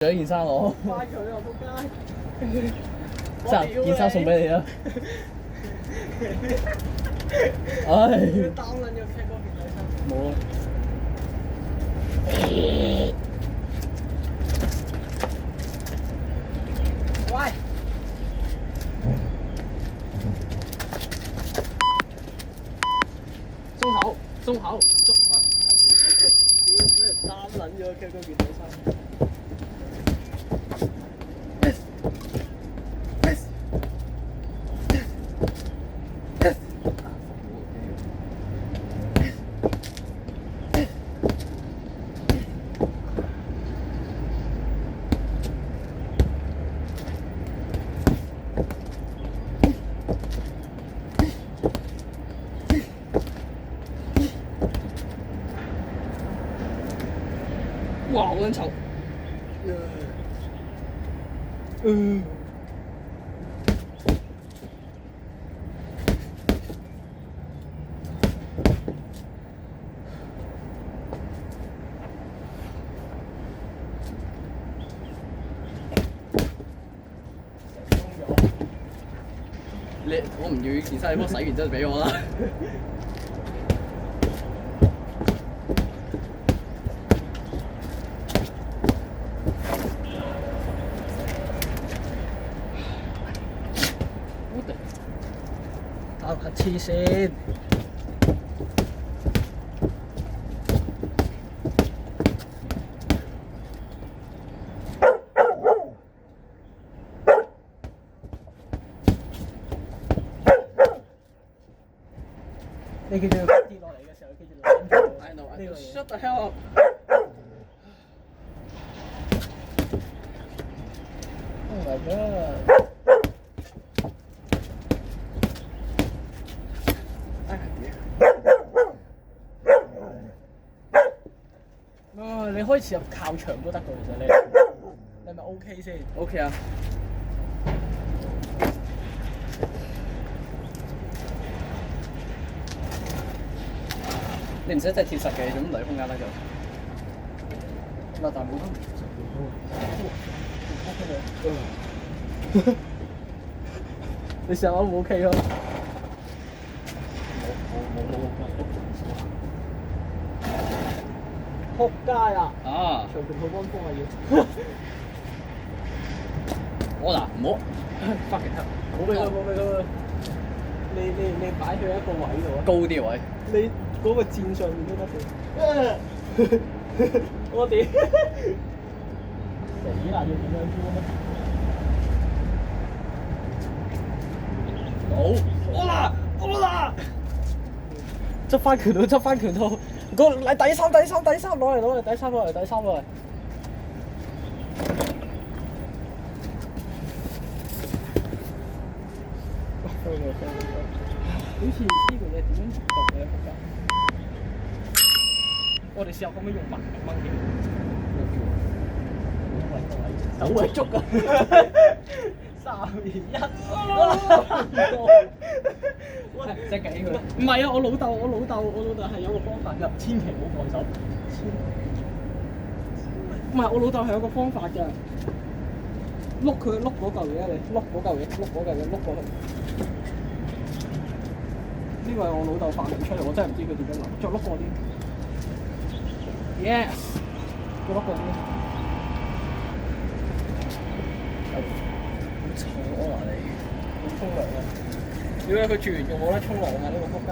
咗件衫我，快佢啊！仆街！件衫送俾你啊！唉，擔撚咗車嗰件底衫。冇啊！喂！鬆口，鬆口，鬆啊！屌俾人擔撚咗車嗰件底衫。哇！好撚臭。我唔要件衫，你幫我洗完之後俾我啦。打下黐線。你記住跌落嚟嘅時候，記住攬住。I know. 呢個 Shut the hell up. Oh my god！啊！你開始入靠牆都得㗎，其實你係咪 OK 先 OK 啊。你唔使真係貼實嘅，做乜嚟空間得就？嗱，但冇得唔貼實嘅。你試下 O 唔 OK 咯？仆街啊！啊！長拳套幫風啊要。我嗱唔好，fucking hell！冇俾佢，冇俾佢。你擺佢一個位度啊！高啲位。你嗰個箭上面都得嘅。我屌！死啦！要點樣好，我啦！執翻拳套，執翻拳套。個嚟底衫，攞嚟，底衫攞嚟。好似呢個嘢點樣讀嘅？我哋試下可唔可以用文嚟掹嘅？手位捉啊！3、2、1，即係幾佢？唔係啊！我老豆係有個方法㗎，千祈唔好放手。唔係，我老豆係有個方法㗎。碌嗰嚿嘢，你碌嗰嚿嘢，碌過去。呢個係我老豆發明出嚟，我真係唔知佢點樣諗。再碌過啲 ，yes， 再碌過啲。好臭啊你！好沖涼啊！點解佢住完仲冇得沖涼啊？呢個仆街！